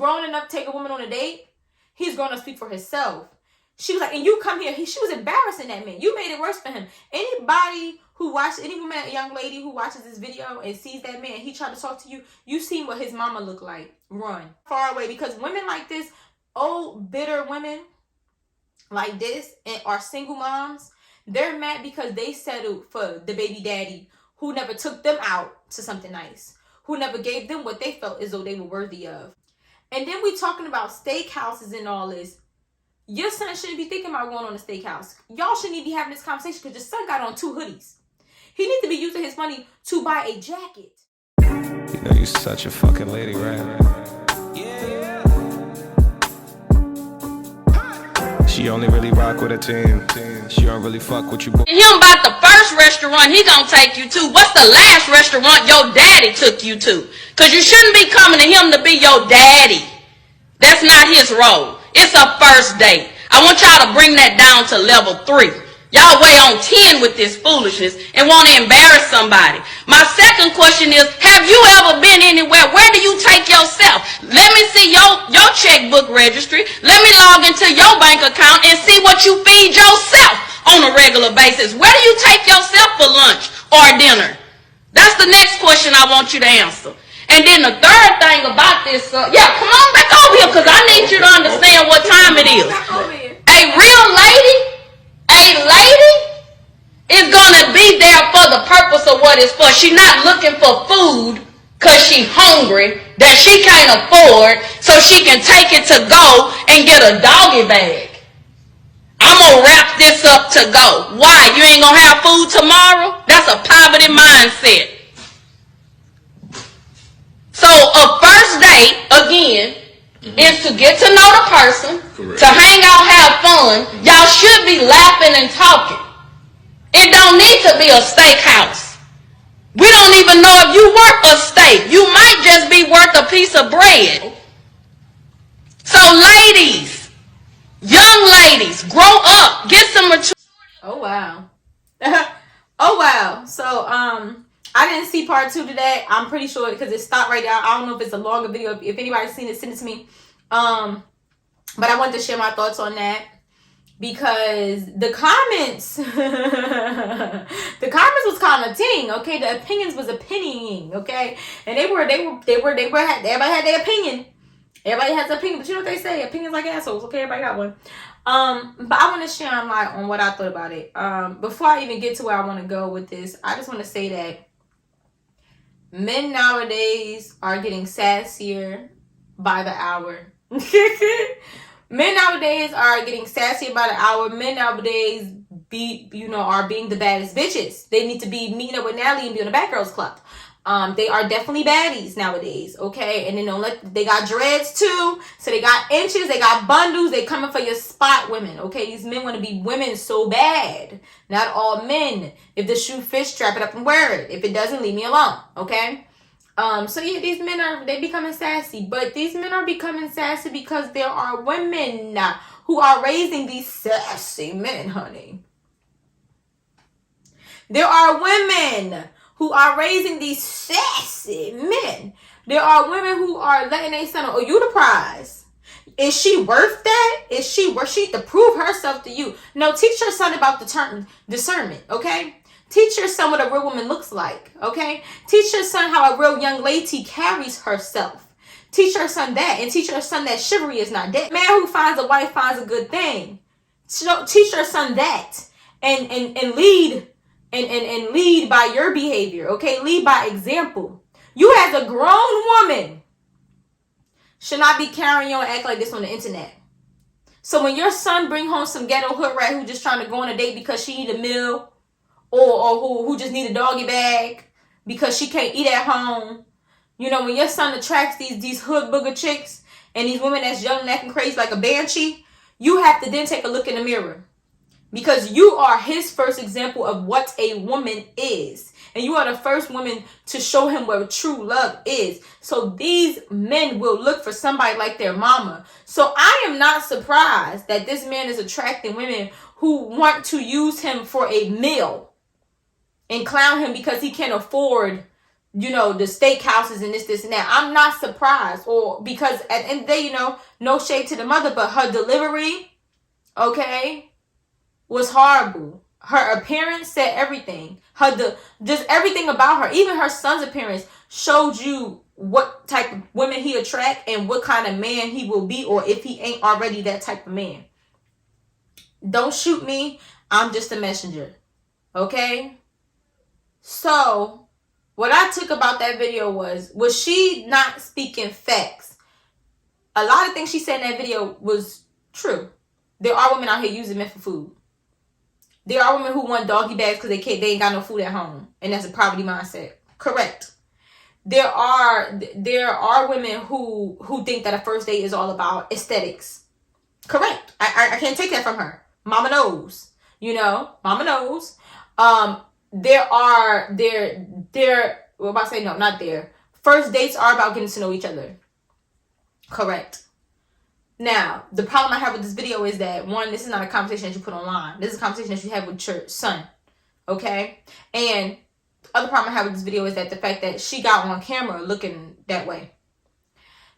grown enough to take a woman on a date, he's grown up to speak for himself. She was like, and you come here. She was embarrassing that man. You made it worse for him. Anybody who watches, any woman, a young lady who watches this video and sees that man, he tried to talk to you, you seen what his mama looked like. Run far away, because women like this, old bitter women like this, and are single moms, they're mad because they settled for the baby daddy who never took them out to something nice, who never gave them what they felt as though they were worthy of. And then we talking about steakhouses and all this. Your son shouldn't be thinking about going on a steakhouse. Y'all shouldn't even be having this conversation because your son got on 2 hoodies. He needs to be using his money to buy a jacket. You know you're such a fucking lady, right? Yeah. She only really rock with a team. She don't really fuck with you. Him about the first restaurant he gonna take you to. What's the last restaurant your daddy took you to? Because you shouldn't be coming to him to be your daddy. That's not his role. It's a first date. I want y'all to bring that down to level 3. Y'all way on 10 with this foolishness and want to embarrass somebody. My second question is, have you ever been anywhere? Where do you take yourself? Let me see your checkbook registry. Let me log into your bank account and see what you feed yourself on a regular basis. Where do you take yourself for lunch or dinner? That's the next question I want you to answer. And then the third thing about this, come on back over here, because I need you to understand what time it is. A real lady is going to be there for the purpose of what it's for. She's not looking for food because she's hungry that she can't afford so she can take it to go and get a doggy bag. I'm going to wrap this up to go. Why? You ain't going to have food tomorrow? That's a poverty mindset. So a first date, again, is to get to know the person, to hang out, have fun. Y'all should be laughing and talking. It don't need to be a steakhouse. We don't even know if you worth a steak. You might just be worth a piece of bread. So ladies, young ladies, grow up, get some maturity. Oh wow. Oh wow. So I didn't see part 2 to that. I'm pretty sure because it stopped right there. I don't know if it's a longer video. If anybody's seen it, send it to me. But I wanted to share my thoughts on that because the comments, the comments was kind of ting. Okay, the opinions was opinioning. Okay, and everybody had their opinion. Everybody has an opinion, but you know what they say? Opinions like assholes. Okay, everybody got one. But I want to share on what I thought about it. Before I even get to where I want to go with this, I just want to say that men nowadays are getting sassier by the hour. Men nowadays are getting sassier by the hour. Men nowadays are being the baddest bitches. They need to be meeting up with Natalie and be on the Batgirls Club. They are definitely baddies nowadays, okay? And then they got dreads too, so they got inches, they got bundles, they coming for your spot women, okay? These men want to be women so bad. Not all men. If the shoe fits, strap it up and wear it. If it doesn't, leave me alone, okay? So yeah, these men they becoming sassy, but these men are becoming sassy because there are women who are raising these sassy men, honey. There are women who are raising these sassy men. There are women who are letting their son, oh, you the prize. Is she worth that? Is she worth she to prove herself to you? No, teach your son about the discernment, okay? Teach your son what a real woman looks like, okay? Teach your son how a real young lady carries herself. Teach your son that, and teach your son that chivalry is not dead. Man who finds a wife finds a good thing. So teach your son that, and lead. And lead by your behavior, okay? Lead by example. You as a grown woman should not be carrying on and act like this on the internet. So when your son bring home some ghetto hood rat who just trying to go on a date because she need a meal, or who just need a doggy bag because she can't eat at home, you know, when your son attracts these hood booger chicks and these women that's young and acting crazy like a banshee, you have to then take a look in the mirror. Because you are his first example of what a woman is. And you are the first woman to show him what true love is. So these men will look for somebody like their mama. So I am not surprised that this man is attracting women who want to use him for a meal and clown him because he can't afford you know, the steakhouses and this and that. I'm not surprised. Or because at the end of the day, you know, no shade to the mother, but her delivery, okay, was horrible. Her appearance said everything. Just everything about her. Even her son's appearance showed you what type of women he attract and what kind of man he will be, or if he ain't already that type of man. Don't shoot me. I'm just a messenger. Okay? So, what I took about that video was she not speaking facts? A lot of things she said in that video was true. There are women out here using men for food. There are women who want doggy bags because they ain't got no food at home. And that's a poverty mindset. Correct. There are women who think that a first date is all about aesthetics. Correct. I can't take that from her. Mama knows. You know, mama knows. Well, about to say no, not there. First dates are about getting to know each other. Correct. Now, the problem I have with this video is that, one, this is not a conversation that you put online. This is a conversation that you have with your son. Okay? And the other problem I have with this video is that the fact that she got on camera looking that way.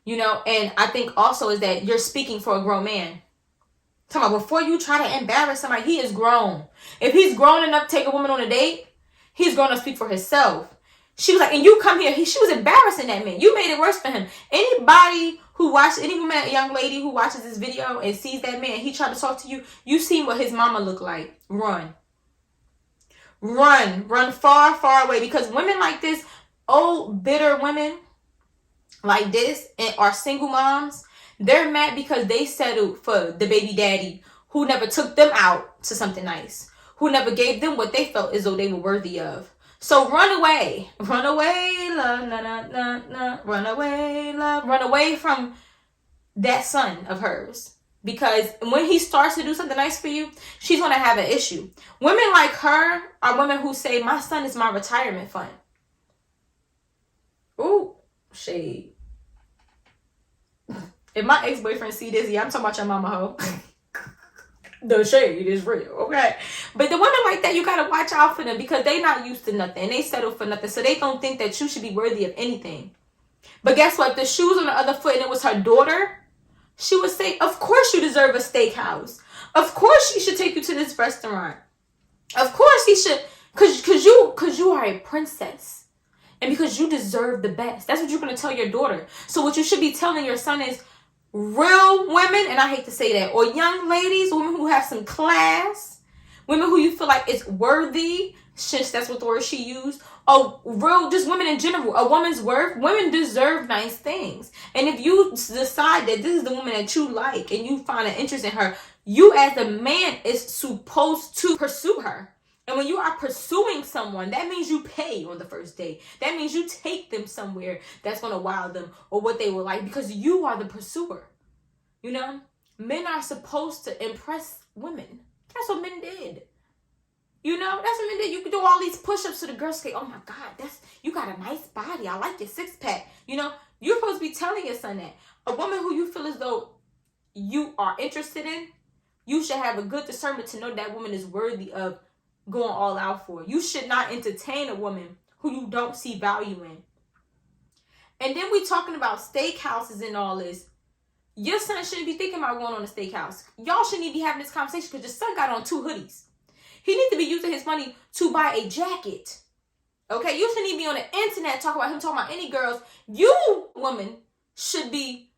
You know, and I think also is that you're speaking for a grown man. Talking about before you try to embarrass somebody, he is grown. If he's grown enough to take a woman on a date, he's grown to speak for himself. She was like, and you come here. She was embarrassing that man. You made it worse for him. Anybody who watches, any woman, a young lady who watches this video and sees that man, he tried to talk to you, you seen what his mama looked like. Run. Run far, far away. Because women like this, old, bitter women like this, and are single moms, they're mad because they settled for the baby daddy who never took them out to something nice, who never gave them what they felt as though they were worthy of. So run away, love, na, na, na, na. Run away, love, run away from that son of hers. Because when he starts to do something nice for you, she's going to have an issue. Women like her are women who say, my son is my retirement fund. Ooh, shade. If my ex-boyfriend see this, yeah, I'm talking about your mama hoe. The shade is real, okay? But the women like that, you gotta watch out for them because they not used to nothing. They settle for nothing. So they don't think that you should be worthy of anything. But guess what? If the shoe's on the other foot and it was her daughter, she would say, of course you deserve a steakhouse. Of course she should take you to this restaurant. Of course he should, cause you are a princess. And because you deserve the best. That's what you're gonna tell your daughter. So what you should be telling your son is, real women, and I hate to say that, or young ladies, women who have some class, women who you feel like it's worthy, since that's what the word she used, or real, just women in general, a woman's worth, women deserve nice things. And if you decide that this is the woman that you like, and you find an interest in her, you as a man is supposed to pursue her. And when you are pursuing someone, that means you pay on the first date. That means you take them somewhere that's going to wow them or what they will like because you are the pursuer. You know, men are supposed to impress women. That's what men did. You know, that's what men did. You could do all these push-ups to the girls say, oh my God, you got a nice body. I like your six-pack. You know, you're supposed to be telling your son that. A woman who you feel as though you are interested in, you should have a good discernment to know that woman is worthy of going all out for. You should not entertain a woman who you don't see value in. And then we talking about steakhouses and all this. Your son shouldn't be thinking about going on a steakhouse. Y'all shouldn't even be having this conversation because your son got on 2 hoodies. He needs to be using his money to buy a jacket. Okay? You shouldn't even be on the internet talking about any girls. You, woman, should be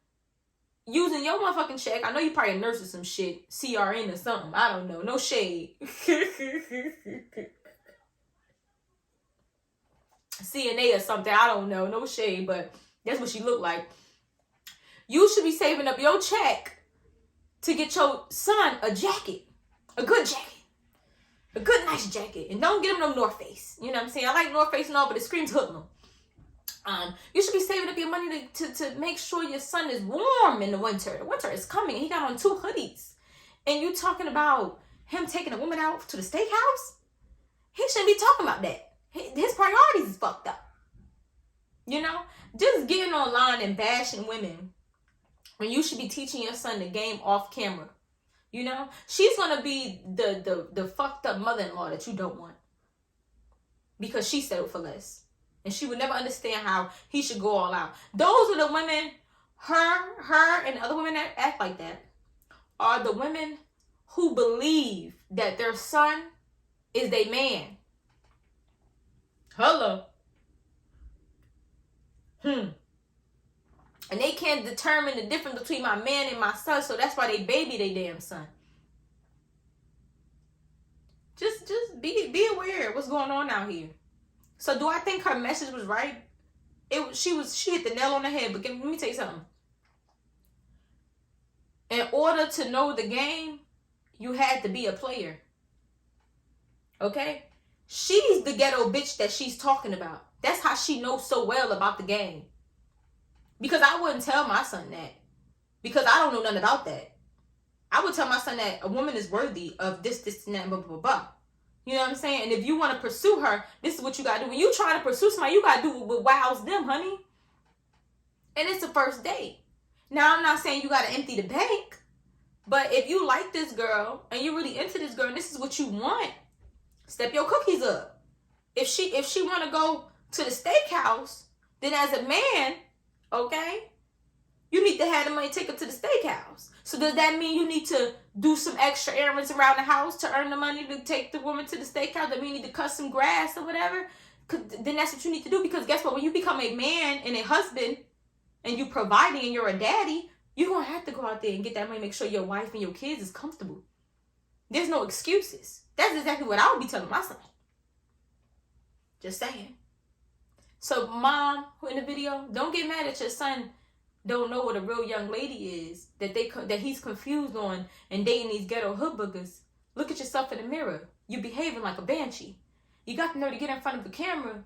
using your motherfucking check. I know you probably a nurse or some shit. CRN or something. I don't know. No shade. CNA or something. I don't know. No shade. But that's what she looked like. You should be saving up your check to get your son a jacket. A good jacket. A good nice jacket. And don't get him no North Face. You know what I'm saying? I like North Face and all, but it screams hoodlum. You should be saving up your money to make sure your son is warm in the winter. The winter is coming. He got on 2 hoodies. And you talking about him taking a woman out to the steakhouse? He shouldn't be talking about that. His priorities is fucked up. You know? Just getting online and bashing women when you should be teaching your son the game off camera. You know? She's going to be the fucked up mother-in-law that you don't want. Because she settled for less. And she would never understand how he should go all out. Those are the women, her, and other women that act like that, are the women who believe that their son is their man. Hello. And they can't determine the difference between my man and my son, so that's why they baby their damn son. Just be aware of what's going on out here. So do I think her message was right? She hit the nail on the head. But let me tell you something. In order to know the game, you had to be a player. Okay? She's the ghetto bitch that she's talking about. That's how she knows so well about the game. Because I wouldn't tell my son that. Because I don't know nothing about that. I would tell my son that a woman is worthy of this, and that, blah, blah, blah. You know what I'm saying? And if you want to pursue her, this is what you got to do. When you trying to pursue somebody, you got to do what wows them, honey. And it's the first date. Now, I'm not saying you got to empty the bank. But if you like this girl, and you're really into this girl, and this is what you want, step your cookies up. If she want to go to the steakhouse, then as a man, okay, you need to have the money to take her to the steakhouse. So does that mean you need to do some extra errands around the house to earn the money to take the woman to the steakhouse? That mean you need to cut some grass or whatever? Then that's what you need to do. Because guess what? When you become a man and a husband and you providing and you're a daddy, you're going to have to go out there and get that money, make sure your wife and your kids is comfortable. There's no excuses. That's exactly what I would be telling my son. Just saying. So mom, who in the video, don't get mad at your son don't know what a real young lady is, that he's confused on and dating these ghetto hood boogers. Look at yourself in the mirror. You're behaving like a banshee. You got the nerve to get in front of the camera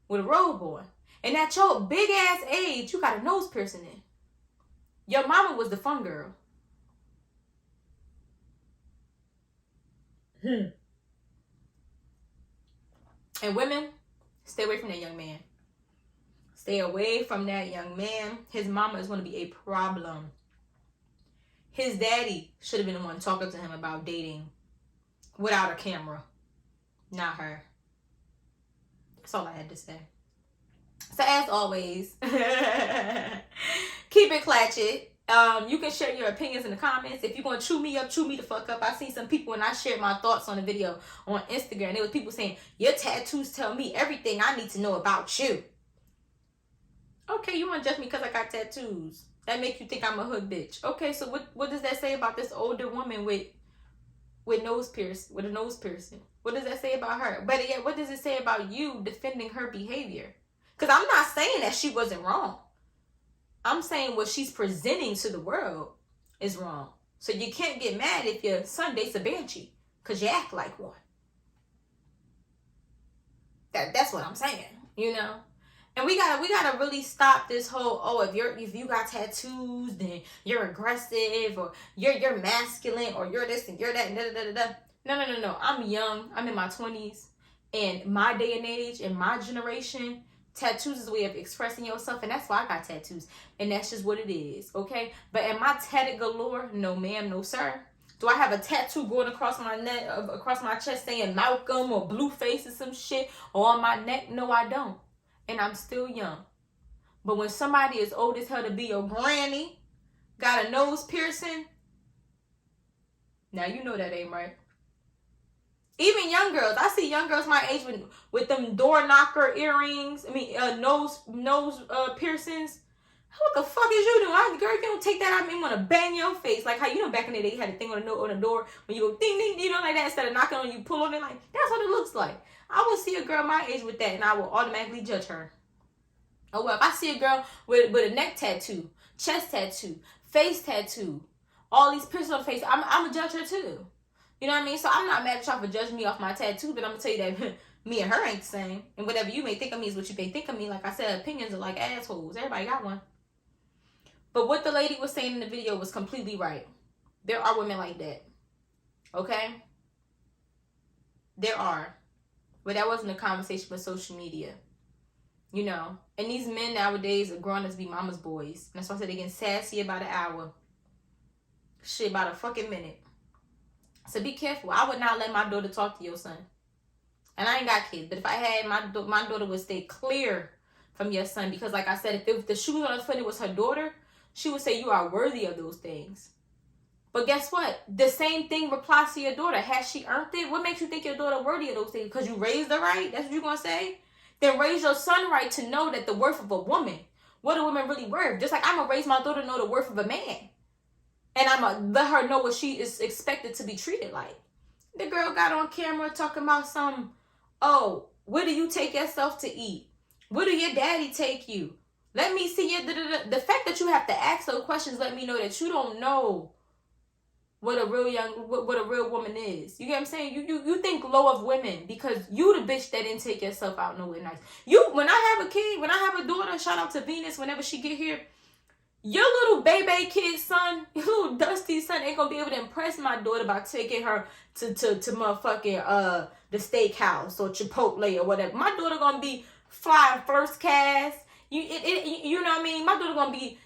with a robe on. And at your big ass age, you got a nose piercing in. Your mama was the fun girl. And women, stay away from that young man. Stay away from that young man. His mama is going to be a problem. His daddy should have been the one talking to him about dating without a camera. Not her. That's all I had to say. So as always, keep it clatchet. You can share your opinions in the comments. If you're going to chew me up, chew me the fuck up. I seen some people when I shared my thoughts on the video on Instagram. There was people saying, your tattoos tell me everything I need to know about you. Okay, you want to judge me because I got tattoos. That make you think I'm a hood bitch. Okay, so what does that say about this older woman with a nose piercing? What does that say about her? But yet, what does it say about you defending her behavior? Because I'm not saying that she wasn't wrong. I'm saying what she's presenting to the world is wrong. So you can't get mad if your son dates a banshee because you act like one. That's what I'm saying, you know? And we gotta really stop this whole, if you got tattoos, then you're aggressive, or you're masculine, or you're this and you're that, and da-da-da-da-da. No. I'm young. I'm in my 20s. And my day and age, and my generation, tattoos is a way of expressing yourself, and that's why I got tattoos. And that's just what it is, okay? But am I tatted galore? No, ma'am, no, sir. Do I have a tattoo going across my neck, across my chest saying Malcolm or Blueface or some shit, or on my neck? No, I don't. And I'm still young. But when somebody is old as hell to be your granny, got a nose piercing, now you know that ain't right. Even young girls. I see young girls my age with them door knocker earrings. Nose piercings. What the fuck is you doing? Girl, if you don't take that out, I want to bang your face. Like how, back in the day, you had a thing on the door when you go ding, ding, like that. Instead of knocking on you, pull on it. Like, that's what it looks like. I will see a girl my age with that, and I will automatically judge her. Oh, well, if I see a girl with a neck tattoo, chest tattoo, face tattoo, all these piercings on the face, I'm going to judge her too. You know what I mean? So I'm not mad at y'all for judging me off my tattoo, but I'm going to tell you that me and her ain't the same. And whatever you may think of me is what you may think of me. Like I said, opinions are like assholes. Everybody got one. But what the lady was saying in the video was completely right. There are women like that. Okay? There are. But that wasn't a conversation with social media. And these men nowadays are growing up to be mama's boys. And that's why I said they getting sassy about an hour. Shit, about a fucking minute. So be careful. I would not let my daughter talk to your son. And I ain't got kids, but if I had, my daughter would stay clear from your son, because like I said, if the shoe on the foot, it was her daughter, she would say you are worthy of those things. But guess what? The same thing applies to your daughter. Has she earned it? What makes you think your daughter worthy of those things? Because you raised her right? That's what you're going to say? Then raise your son right to know that the worth of a woman. What a woman really worth. Just like I'm going to raise my daughter to know the worth of a man. And I'm going to let her know what she is expected to be treated like. The girl got on camera talking about some, oh, where do you take yourself to eat? Where do your daddy take you? Let me see your... The fact that you have to ask those questions let me know that you don't know what a real woman is. You get what I'm saying? You think low of women because you the bitch that didn't take yourself out nowhere nice. When I have a kid, when I have a daughter, shout out to Venus whenever she get here, your little baby kid son, your little dusty son ain't gonna be able to impress my daughter by taking her to motherfucking the steakhouse or Chipotle or whatever. My daughter gonna be flying first class. You know what I mean? My daughter gonna be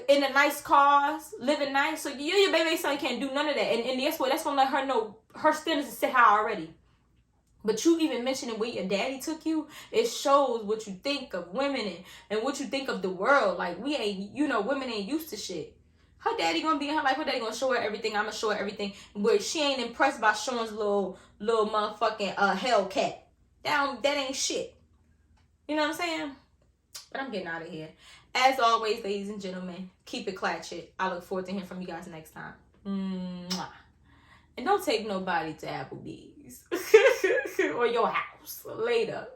in the nice cars, living nice. So your baby son can't do none of that. And that's gonna let her know her standards is set high already. But you even mentioning where your daddy took you, it shows what you think of women and what you think of the world. Like, we ain't, women ain't used to shit. Her daddy gonna be in her life. Her daddy gonna show her everything. I'm gonna show her everything. Where she ain't impressed by Sean's little motherfucking Hellcat. That ain't shit. You know what I'm saying? But I'm getting out of here. As always, ladies and gentlemen, keep it clatchet. I look forward to hearing from you guys next time. Mwah. And don't take nobody to Applebee's or your house. Later.